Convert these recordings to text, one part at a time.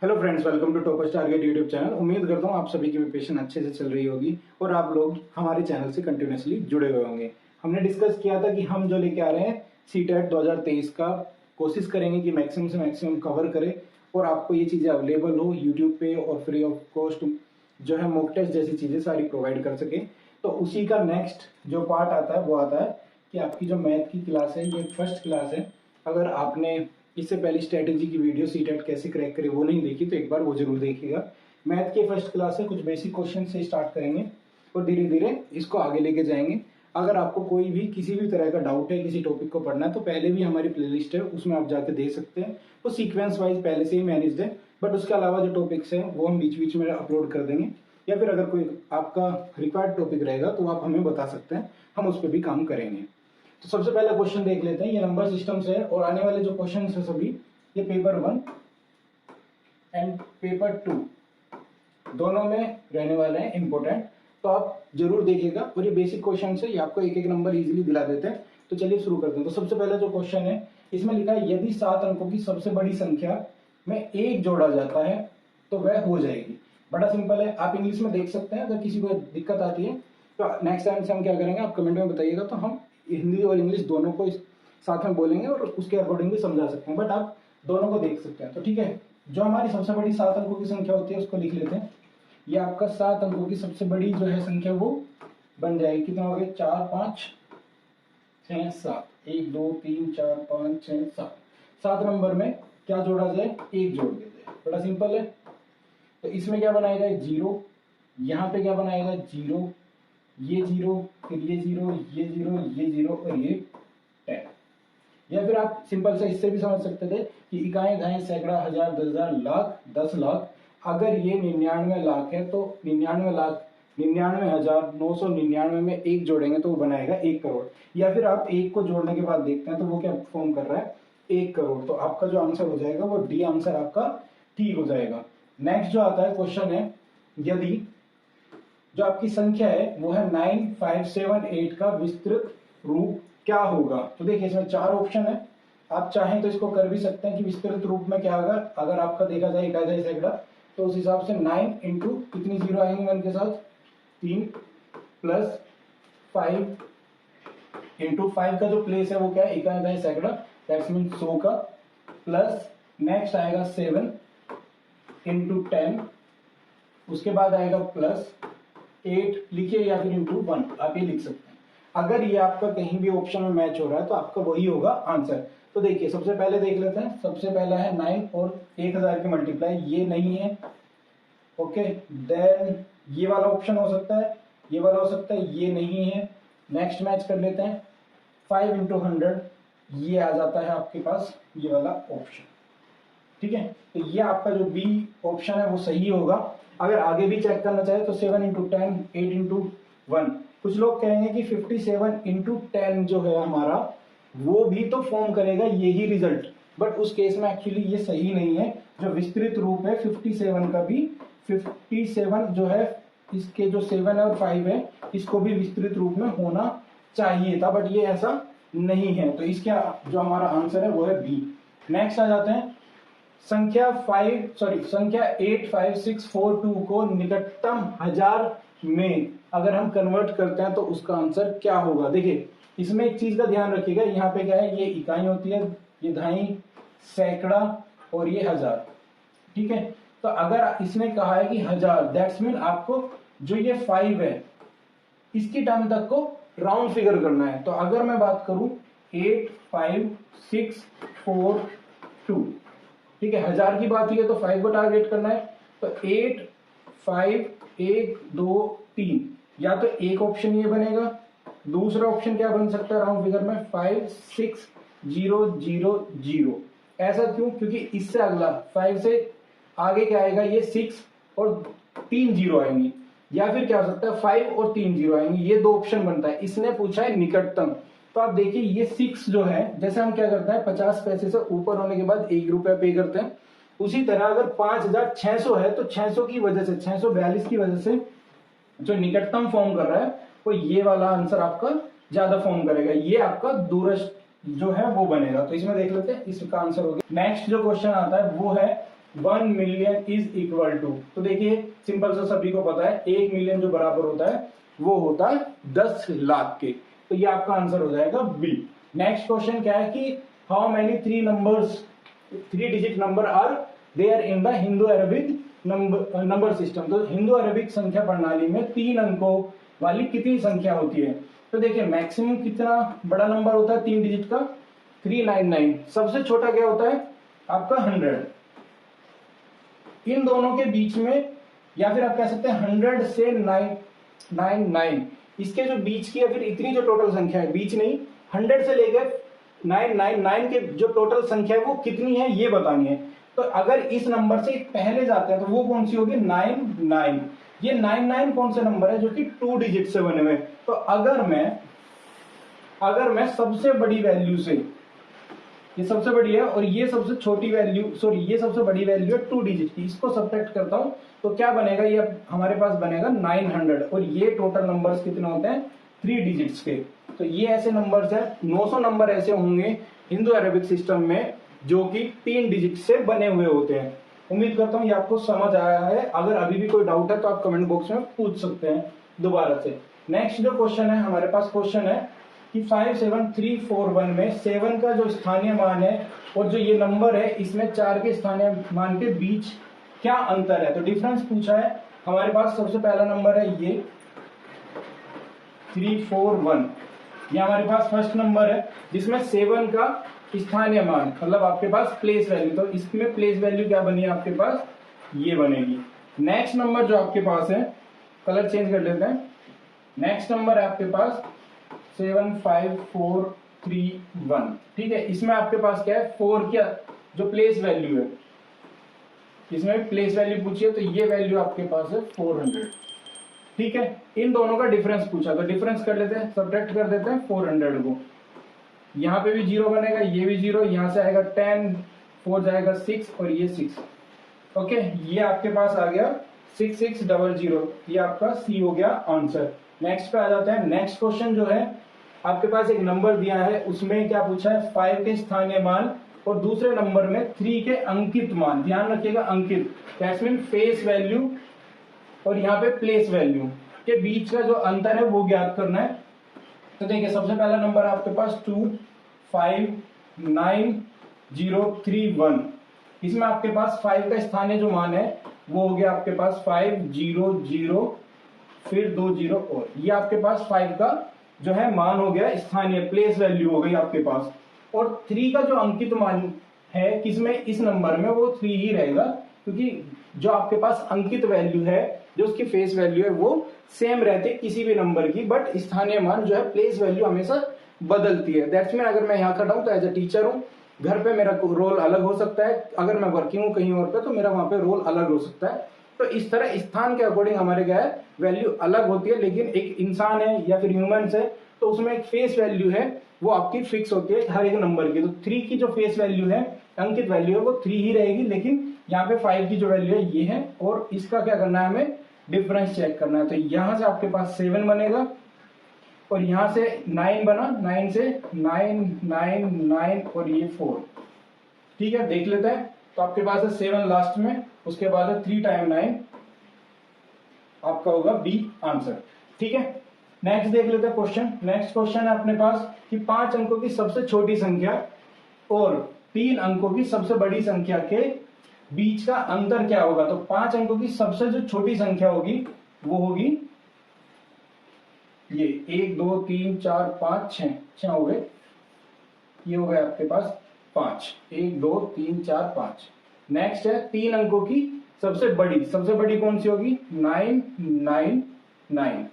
Hello friends, welcome to toppers target YouTube channel. उम्मीद करता हूँ आप सभी की प्रिपरेशन अच्छे से चल रही होगी और आप लोग हमारे चैनल से कंटिन्यूसली जुड़े हुए होंगे। हमने डिस्कस किया था कि हम जो लेके आ रहे हैं सीटेट 2023 का कोशिश करेंगे कि मैक्सिमम से मैक्सिमम कवर करें और आपको ये चीज़ें अवेलेबल हो यूट्यूब पे और फ्री ऑफ कॉस्ट जो है मॉक टेस्ट जैसी चीज़ें सारी प्रोवाइड कर सके। तो उसी का नेक्स्ट जो पार्ट आता है वो आता है कि आपकी जो मैथ की क्लास है ये फर्स्ट क्लास है। अगर आपने इससे पहले स्ट्रेटेजी की वीडियो सीटेट कैसे क्रैक करे वो नहीं देखी तो एक बार वो जरूर देखिएगा। मैथ के फर्स्ट क्लास से कुछ बेसिक क्वेश्चन से स्टार्ट करेंगे और धीरे धीरे इसको आगे लेके जाएंगे। अगर आपको कोई भी किसी भी तरह का डाउट है किसी टॉपिक को पढ़ना है तो पहले भी हमारी प्लेलिस्ट है उसमें आप जाके देख सकते हैं। वो सीक्वेंस वाइज पहले से ही मैनेज्ड है, बट उसके अलावा जो टॉपिक्स हैं वो हम बीच बीच में अपलोड कर देंगे, या फिर अगर कोई आपका रिक्वायर्ड टॉपिक रहेगा तो आप हमें बता सकते हैं, हम उस पर भी काम करेंगे। तो सबसे पहला क्वेश्चन देख लेते हैं। ये नंबर सिस्टम से है और आने वाले जो क्वेश्चन है सभी ये पेपर 1 एंड पेपर 2 दोनों में रहने वाले हैं इंपॉर्टेंट, तो आप जरूर देखिएगा। और ये बेसिक क्वेश्चन है, ये आपको एक एक नंबर इजीली दिला देते हैं। तो चलिए शुरू करते हैं। तो सबसे पहला जो क्वेश्चन है इसमें लिखा है यदि 7 अंकों की सबसे बड़ी संख्या में 1 जोड़ा जाता है तो वह हो जाएगी। बड़ा सिंपल है, आप इंग्लिश में देख सकते हैं। अगर किसी को दिक्कत आती है तो नेक्स्ट टाइम से हम क्या करेंगे आप कमेंट में बताइएगा, तो हम हिंदी और इंग्लिश दोनों को साथ में बोलेंगे और उसके अकॉर्डिंग भी समझा सकते हैं, बट आप दोनों को देख सकते हैं। तो ठीक है, जो हमारी सबसे बड़ी 7 अंकों की संख्या होती है उसको लिख लेते हैं। ये आपका 7 अंकों की सबसे बड़ी जो है संख्या वो बन जाएगी, कितना हो गया 4 5 6 7 1 2 3 4 5 6 7। 7 नंबर में क्या जोड़ा जाए, 1 जोड़ देते हैं। बड़ा सिंपल है। तो इसमें क्या बनाएगा 0, यहाँ पे क्या बनाएगा 0, ये 0, फिर ये 0, ये 0, ये 0 और ये 10। या फिर आप सिंपल से इससे भी समझ सकते थे कि इकाई दहाई सैकड़ा हजार 10,000 लाख 10 लाख। अगर ये 99 लाख है तो 99,99,999 में 1 जोड़ेंगे तो वो बनाएगा 1 करोड़। या फिर आप 1 को जोड़ने के बाद देखते हैं तो वो क्या फॉर्म कर रहा है 1 करोड़। तो आपका जो आंसर हो जाएगा वो डी आंसर आपका ठीक हो जाएगा। नेक्स्ट जो आता है क्वेश्चन है यदि जो आपकी संख्या है वो है 9578 का विस्तृत रूप क्या होगा। तो देखिए इसमें 4 ऑप्शन है, आप चाहें तो इसको कर भी सकते हैं कि विस्तृत रूप में क्या होगा। अगर आपका देखा जाए इकाई दहाई सैकड़ा तो उस हिसाब से 9 इंटू कितनी जीरो आएंगे 1 के साथ 3 प्लस 5 इंटू 5 का जो प्लेस है वो क्या है इकाई दहाई सैकड़ा, दैट्स मीन 100 का, प्लस नेक्स्ट आएगा 7 इंटू 10, उसके बाद आएगा प्लस 8 लिखिए या फिर इंटू 1 आप ये लिख सकते हैं। अगर ये आपका कहीं भी ऑप्शन में मैच हो रहा है तो आपका वही होगा आंसर। तो देखिए सबसे पहले देख लेते हैं। सबसे पहला है 9 और 1000 की मल्टीप्लाई, ये नहीं है। ओके, देन ये वाला ऑप्शन हो सकता है, ये वाला हो सकता है, ये नहीं है। नेक्स्ट मैच कर लेते हैं 5 इंटू 100, ये आ जाता है आपके पास ये वाला ऑप्शन। ठीक है, तो ये आपका जो बी ऑप्शन है वो सही होगा। अगर आगे भी चेक करना चाहे तो 7 इंटू 10 8 इंटू 1। कुछ लोग कहेंगे कि 57 इंटू 10 जो है हमारा वो भी तो फॉर्म करेगा यही रिजल्ट, बट उस केस में एक्चुअली ये सही नहीं है। जो विस्तृत रूप है 57 का भी 57 जो है इसके जो 7 और 5 है इसको भी विस्तृत रूप में होना चाहिए था, बट ये ऐसा नहीं है। तो इसका जो हमारा आंसर है वो है बी। नेक्स्ट आ जाते हैं संख्या 85642 को निकटतम 1000 में अगर हम कन्वर्ट करते हैं तो उसका आंसर क्या होगा। देखिए इसमें एक चीज का ध्यान रखिएगा, यहाँ पे क्या है ये इकाई होती है, ये दहाई सैकड़ा और ये 1000। ठीक है, तो अगर इसने कहा है कि 1000 दैट्स मीन आपको जो ये 5 है इसकी टर्म तक को राउंड फिगर करना है। तो अगर मैं बात करूं 85642, ठीक है 1000 की बात हुई है तो 5 को टारगेट करना है। तो 8 5 1 2 3, या तो एक ऑप्शन ये बनेगा, दूसरा ऑप्शन क्या बन सकता है राउंड फिगर में 5 6 0 0 0। ऐसा क्यों, क्योंकि इससे अगला 5 से आगे क्या आएगा ये 6 और 3 0 आएंगी, या फिर क्या हो सकता है 5 और 3 0 आएंगी। ये 2 ऑप्शन बनता है। इसने पूछा है निकटतम, तो आप देखिए ये 6 जो है जैसे हम क्या करते हैं 50 पैसे से ऊपर होने के बाद 1 रुपया पे करते हैं, उसी तरह अगर 5600 है तो 600 की वजह से 642 की वजह से जो निकटतम फॉर्म कर रहा है वो ये वाला आंसर आपका ज्यादा फॉर्म करेगा, ये आपका दूरस्थ जो है वो बनेगा। तो इसमें देख लेते हैं इसका आंसर हो गया। नेक्स्ट जो क्वेश्चन आता है वो है 1,000,000 इज इक्वल टू, तो देखिए सिंपल सा सभी को पता है 1,000,000 जो बराबर होता है वो होता है 10 लाख के, तो ये आपका आंसर हो जाएगा बी। नेक्स्ट क्वेश्चन क्या है कि how many 3 digit number are there in the Hindu Arabic number system, तो हिंदू अरबिक संख्या प्रणाली में 3 अंकों वाली कितनी संख्या होती है। तो देखिए मैक्सिमम कितना बड़ा नंबर होता है 3 डिजिट का, 399, सबसे छोटा क्या होता है आपका 100। इन दोनों के बीच में, या फिर आप कह सकते हैं 100 से 999, इसके जो बीच की या फिर इतनी जो टोटल संख्या है, बीच नहीं, 100 से लेकर 999 के जो टोटल संख्या है वो कितनी है ये बतानी है। तो अगर इस नंबर से पहले जाते हैं तो वो कौन सी होगी 99। ये 99 कौन से नंबर है जो कि 2 डिजिट से बने हुए। तो अगर मैं सबसे बड़ी वैल्यू से, ये सबसे बड़ी है और ये सबसे छोटी वैल्यू, सॉरी ये सबसे बड़ी वैल्यू है 2 डिजिट की, इसको सब्ट्रैक्ट करता हूं तो क्या बनेगा, ये हमारे पास बनेगा 900, और ये टोटल नंबर्स कितने होते हैं 3 डिजिट्स के। तो ये ऐसे नंबर्स है, 900 नंबर ऐसे होंगे हिंदू अरेबिक सिस्टम में जो कि 3 डिजिट से बने हुए होते हैं। उम्मीद करता हूँ ये आपको समझ आया है। अगर अभी भी कोई डाउट है तो आप कमेंट बॉक्स में पूछ सकते हैं दोबारा से। नेक्स्ट जो क्वेश्चन है हमारे पास, क्वेश्चन है कि 57341 में 7 का जो स्थानीय मान है और जो ये नंबर है इसमें 4 के स्थानीय मान के बीच क्या अंतर है। तो डिफरेंस पूछा है हमारे पास। सबसे पहला नंबर है ये 341, ये हमारे पास फर्स्ट नंबर है जिसमें 7 का स्थानीय मान, मतलब आपके पास प्लेस वैल्यू, तो इसमें प्लेस वैल्यू क्या बनी है आपके पास, ये बनेगी। नेक्स्ट नंबर जो आपके पास है, कलर चेंज कर लेते हैं, नेक्स्ट नंबर है आपके पास 75431, ठीक है। इसमें आपके पास क्या है 4 क्या जो प्लेस वैल्यू है, इसमें प्लेस वैल्यू पूछी है तो ये वैल्यू आपके पास है 400, ठीक है। इन दोनों का डिफरेंस पूछा तो डिफरेंस कर लेते हैं, सब्ट्रैक्ट कर देते हैं 400 को, यहाँ पे भी 0 बनेगा, ये भी 0, यहाँ से आएगा 10, 4 जाएगा 6 और ये 6, ओके। ये आपके पास आ गया 6600, ये आपका सी हो गया आंसर। नेक्स्ट पे आ जाते हैं। नेक्स्ट क्वेश्चन जो है आपके पास एक नंबर दिया है, उसमें क्या पूछा है 5 के स्थानीय मान और दूसरे नंबर में 3 के अंकित मान, ध्यान रखिएगा अंकित, दैट्स मीन फेस वैल्यू और यहाँ पे प्लेस वैल्यू के बीच का जो अंतर है वो ज्ञात करना है। तो देखिए सबसे पहला नंबर आपके पास 259031, इसमें आपके पास 5 का स्थानीय जो मान है वो हो गया आपके पास 500 फिर 20 और ये आपके पास 5 का जो है मान हो गया स्थानीय, प्लेस वैल्यू हो गई आपके पास। और 3 का जो अंकित मान है किसमें, इस नंबर में, वो 3 ही रहेगा, क्योंकि जो आपके पास अंकित वैल्यू है, जो उसकी फेस वैल्यू है वो सेम रहती है किसी भी नंबर की, बट स्थानीय मान जो है प्लेस वैल्यू हमेशा बदलती है। दैट्स मीन अगर मैं यहाँ खड़ा हूँ तो एज ए टीचर हूँ, घर पे मेरा रोल अलग हो सकता है, अगर मैं वर्किंग हूँ कहीं और पे तो मेरा वहां पे रोल अलग हो सकता है। तो इस तरह स्थान के अकॉर्डिंग हमारे क्या है वैल्यू अलग होती है, लेकिन एक इंसान है या फिर ह्यूमंस है तो उसमें एक फेस वैल्यू है वो आपकी फिक्स होती है हर एक नंबर की। तो 3 की जो फेस वैल्यू है, अंकित वैल्यू है, वो 3 ही रहेगी, लेकिन यहाँ पे 5 की जो वैल्यू है ये है, और इसका क्या करना है हमें डिफरेंस चेक करना है। तो यहां से आपके पास 7 बनेगा और यहां से 9 बना, 9 से 999 और ये 4, ठीक है। देख लेते हैं, तो आपके पास है 7 लास्ट में, उसके बाद है 3 टाइम 9, आपका होगा बी आंसर, ठीक है। नेक्स्ट देख लेते हैं क्वेश्चन। नेक्स्ट क्वेश्चन है अपने पास कि 5 अंकों की सबसे छोटी संख्या और 3 अंकों की सबसे बड़ी संख्या के बीच का अंतर क्या होगा। तो 5 अंकों की सबसे जो छोटी संख्या होगी वो होगी ये 1 2 3 4 5 6 हो गए, ये हो गए आपके पास 5, 1 2 3 4 5। नेक्स्ट है 3 अंकों की सबसे बड़ी कौन सी होगी 999।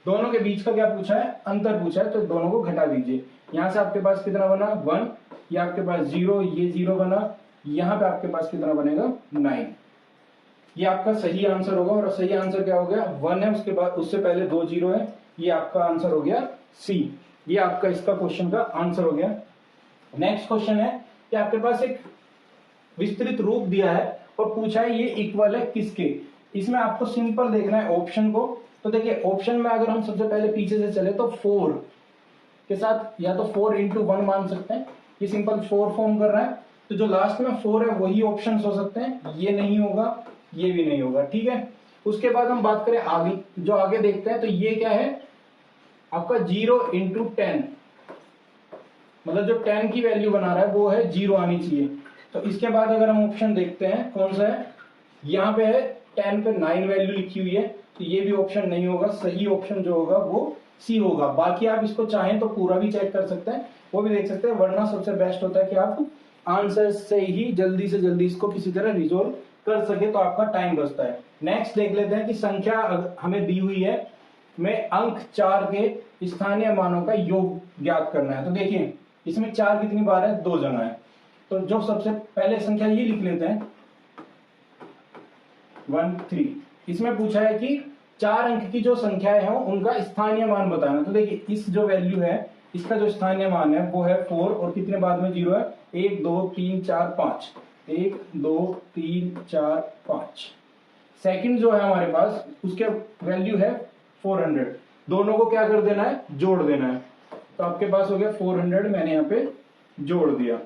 दोनों के बीच का क्या पूछा है, अंतर पूछा है, तो दोनों को घटा दीजिए। यहां से आपके पास कितना बना 1, ये आपके पास 0, ये 0 बना, यहां पे आपके पास कितना बनेगा 9, ये आपका सही आंसर होगा। और सही आंसर क्या हो गया 1 है, उसके बाद उससे पहले 2 0 है, ये आपका आंसर हो गया सी, ये आपका इसका क्वेश्चन का आंसर हो गया। नेक्स्ट क्वेश्चन है कि आपके पास एक विस्तृत रूप दिया है और पूछा है ये इक्वल है किसके। इसमें आपको सिंपल देखना है ऑप्शन को। तो देखिए ऑप्शन में अगर हम सबसे पहले पीछे से चले तो 4 के साथ या तो 4 into 1 मान सकते हैं, ये सिंपल 4 फॉर्म कर रहा है। तो तो जो लास्ट में 4 है वही ऑप्शन हो सकते हैं, ये नहीं होगा, ये भी नहीं होगा, ठीक है। उसके बाद हम बात करें आगे, जो आगे देखते हैं, तो ये क्या है आपका 0 इंटू 10, मतलब जो 10 की वैल्यू बना रहा है वो है 0 आनी चाहिए। तो इसके बाद अगर हम ऑप्शन देखते हैं कौन सा है, यहाँ पे है 10 पे 9 वैल्यू लिखी हुई है, तो ये भी ऑप्शन नहीं होगा। सही ऑप्शन जो होगा वो सी होगा। बाकी आप इसको चाहें तो पूरा भी चेक कर सकते हैं, वो भी देख सकते हैं, वरना सबसे बेस्ट होता है कि आप आंसर से ही जल्दी से जल्दी इसको किसी तरह रिजोल्व कर सके, तो आपका टाइम बचता है। नेक्स्ट देख लेते हैं कि संख्या हमें दी हुई है, में अंक 4 के स्थानीय मानों का योग ज्ञात करना है। तो देखिए इसमें 4 कितनी बार है, 2 जगह है। तो जो सबसे पहले संख्या ये लिख लेते हैं 1 3। इसमें पूछा है कि 4 अंक की जो संख्याएं हैं उनका स्थानीय मान बताना। तो देखिए इस जो वैल्यू है इसका जो स्थानीय मान है वो है 4, और कितने बाद में 0 है, 1 2 3 4 5, 1 2 3 4 5। सेकंड जो है हमारे पास उसके वैल्यू है 400। दोनों को क्या कर देना है, जोड़ देना है। तो आपके पास हो गया 400, मैंने यहाँ पे जोड़ दिया।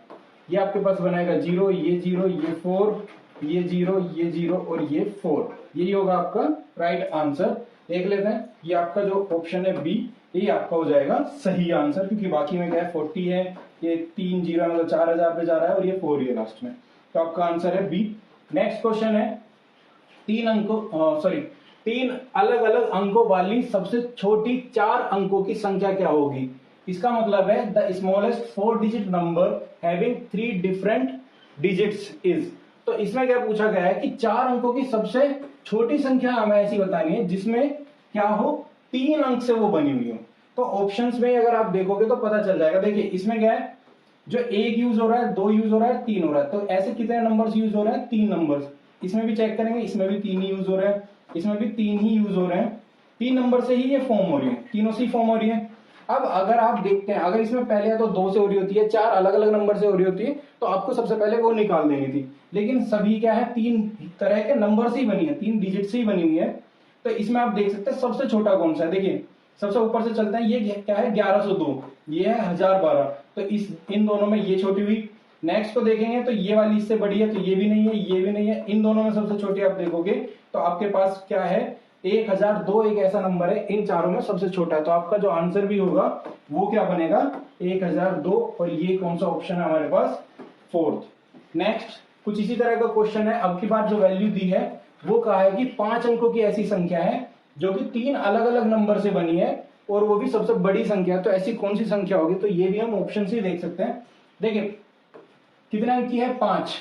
ये आपके पास बनाएगा 0, ये 0, ये 4, ये 0, ये 0 और ये 4। यही होगा आपका राइट आंसर। देख लेते हैं, ये आपका जो ऑप्शन है बी, ये आपका हो जाएगा सही आंसर, क्योंकि बाकी में क्या है 40 है, ये 3 0 मतलब 4000 पे जा रहा है, और ये 4 ही है लास्ट में। तो आपका आंसर है बी। नेक्स्ट क्वेश्चन है 3 अलग अलग अंकों वाली सबसे छोटी 4 अंकों की संख्या क्या होगी। इसका मतलब है the smallest 4 digit number having 3 different digits is. तो इसमें क्या पूछा गया है कि 4 अंकों की सबसे छोटी संख्या हमें ऐसी बतानी है जिसमें क्या हो, 3 अंक से वो बनी हुई हो। तो ऑप्शंस में अगर आप देखोगे तो पता चल जाएगा। देखिए इसमें क्या है, जो 1 यूज हो रहा है, 2 यूज हो रहा है, 3 हो रहा है। तो ऐसे कितने नंबर्स यूज हो रहे हैं, 3 नंबर्स। इसमें भी चेक करेंगे, इसमें भी 3 ही यूज हो रहे हैं, इसमें भी 3 ही यूज हो रहे हैं। 3 नंबर से ही ये फॉर्म हो रही है, तीनों से फॉर्म हो रही है। अब अगर आप देखते हैं, अगर इसमें पहले तो 2 से हो रही होती है, 4 अलग अलग नंबर से हो रही होती है, तो आपको सबसे पहले वो निकाल देनी थी। लेकिन सभी क्या है, 3 तरह के नंबर से ही बनी है, 3 डिजिट से ही बनी हुई है। तो इसमें आप देख सकते हैं सबसे छोटा कौन सा है। देखिए सबसे ऊपर से चलते हैं, ये क्या है 1102, ये है 1012। तो इन दोनों में ये छोटी हुई। नेक्स्ट को देखेंगे तो ये वाली इससे बड़ी है, तो ये भी नहीं है, ये भी नहीं है। इन दोनों में सबसे छोटी आप देखोगे तो आपके पास क्या है 1002, एक ऐसा नंबर है इन चारों में सबसे छोटा है। तो आपका जो आंसर भी होगा वो क्या बनेगा 1002, और ये कौन सा ऑप्शन है हमारे पास, 4th। नेक्स्ट कुछ इसी तरह का क्वेश्चन है। अब की बार जो वैल्यू दी है वो कहा है कि 5 अंकों की ऐसी संख्या है जो कि 3 अलग अलग नंबर से बनी है, और वो भी सबसे बड़ी संख्या। तो ऐसी कौन सी संख्या होगी, तो ये भी हम ऑप्शन से देख सकते हैं। देखिए कितने अंक की है, 5,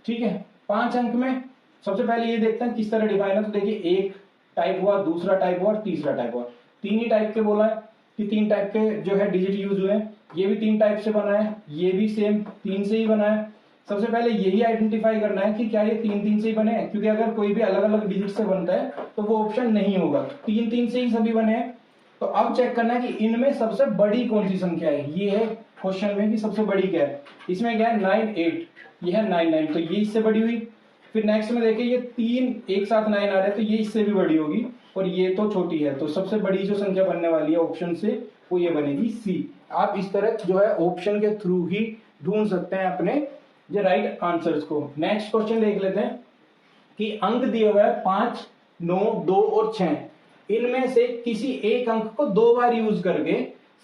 ठीक है। 5 अंक में सबसे पहले ये देखते हैं किस तरह डिवाइन है। तो देखिए एक टाइप हुआ, दूसरा टाइप हुआ और तीसरा टाइप हुआ। 3 ही टाइप के बोला है कि 3 टाइप के जो है डिजिट यूज हुए हैं। ये भी 3 टाइप से बना है, ये भी सेम 3 से ही बना है। सबसे पहले यही आइडेंटिफाई करना है कि क्या ये 3 से ही बने हैं, क्योंकि अगर कोई भी अलग अलग डिजिट से बनता है तो वो ऑप्शन नहीं होगा। 3 से ही सभी बने हैं। तो अब चेक करना है कि इनमें सबसे बड़ी कौन सी संख्या है। ये है क्वेश्चन में कि सबसे बड़ी क्या है। इसमें क्या है 9 8, ये है 9 9, तो ये इससे बड़ी हुई। फिर नेक्स्ट में देखिए ये 3 एक साथ 9 आ रहे हैं, तो ये इससे भी बड़ी होगी, और ये तो छोटी है। तो सबसे बड़ी जो संख्या बनने वाली है ऑप्शन से वो ये बनेगी सी। आप इस तरह जो है ऑप्शन के थ्रू ही ढूंढ सकते हैं अपने जो राइट आंसर्स को। नेक्स्ट क्वेश्चन देख लेते हैं कि अंक दिए हुए हैं 5 9 2 और 6। इनमें से किसी एक अंक को 2 बार यूज करके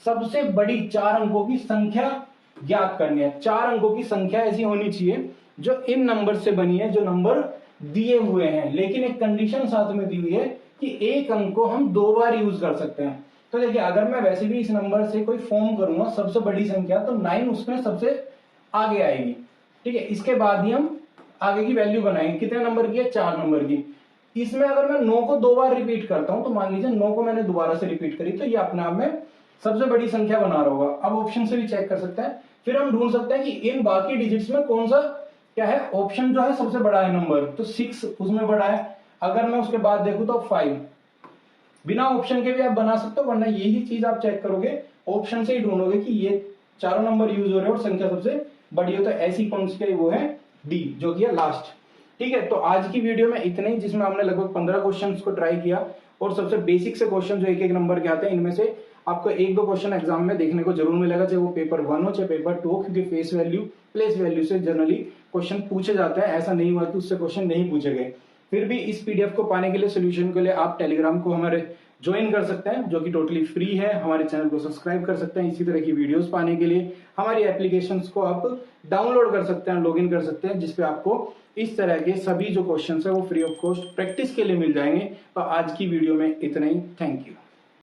सबसे बड़ी 4 अंकों की संख्या ज्ञात करनी है। 4 अंकों की संख्या ऐसी होनी चाहिए जो इन नंबर से बनी है, जो नंबर दिए हुए हैं, लेकिन एक कंडीशन साथ में दी हुई है कि एक अंक को हम 2 बार यूज कर सकते हैं। तो देखिए अगर मैं वैसे भी इस नंबर से कोई फॉर्म करूंगा सबसे बड़ी संख्या, तो 9 उसमें सबसे आगे आएगी, ठीक है। इसके बाद ही हम आगे की वैल्यू बनाएंगे। कितने नंबर की है, 4 नंबर की। इसमें अगर मैं 9 को 2 बार रिपीट करता हूं, तो मान लीजिए 9 को मैंने दोबारा से रिपीट करी, तो ये अपने आप में सबसे बड़ी संख्या बना रहा होगा। अब ऑप्शन से भी चेक कर सकते हैं। फिर हम ढूंढ सकते हैं कि इन बाकी डिजिट्स में कौन सा क्या है, ऑप्शन जो है सबसे बड़ा है नंबर, तो 6 उसमें बड़ा है। अगर मैं उसके बाद देखूं तो 5, बिना ऑप्शन के भी आप बना सकते हो, वरना यही चीज आप चेक करोगे ऑप्शन से ही ढूंढोगे कि ये चारों नंबर यूज हो रहे हैं और संख्या सबसे बड़ी हो। तो ऐसी कौन सी है, वो है डी, जो कि है लास्ट, ठीक है। तो आज की वीडियो में इतने ही, जिसमें हमने लगभग 15 क्वेश्चंस को ट्राई किया, और सबसे बेसिक से क्वेश्चन जो एक एक नंबर के आते हैं इनमें से आपको एक दो क्वेश्चन एग्जाम में देखने को जरूर मिलेगा, चाहे वो पेपर 1 हो चाहे पेपर 2 हो, क्योंकि फेस वैल्यू प्लेस वैल्यू से जनरली क्वेश्चन पूछे जाते हैं। ऐसा नहीं हुआ कि उससे क्वेश्चन नहीं पूछे गए। फिर भी इस पीडीएफ को पाने के लिए, सोल्यूशन के लिए आप टेलीग्राम को हमारे ज्वाइन कर सकते हैं, जो कि टोटली फ्री है। हमारे चैनल को सब्सक्राइब कर सकते हैं। इसी तरह की वीडियोस पाने के लिए हमारी एप्लीकेशंस को आप डाउनलोड कर सकते हैं, लॉगिन कर सकते हैं, जिसपे आपको इस तरह के सभी जो क्वेश्चंस है वो फ्री ऑफ कॉस्ट प्रैक्टिस के लिए मिल जाएंगे। तो आज की वीडियो में इतना ही। Thank you.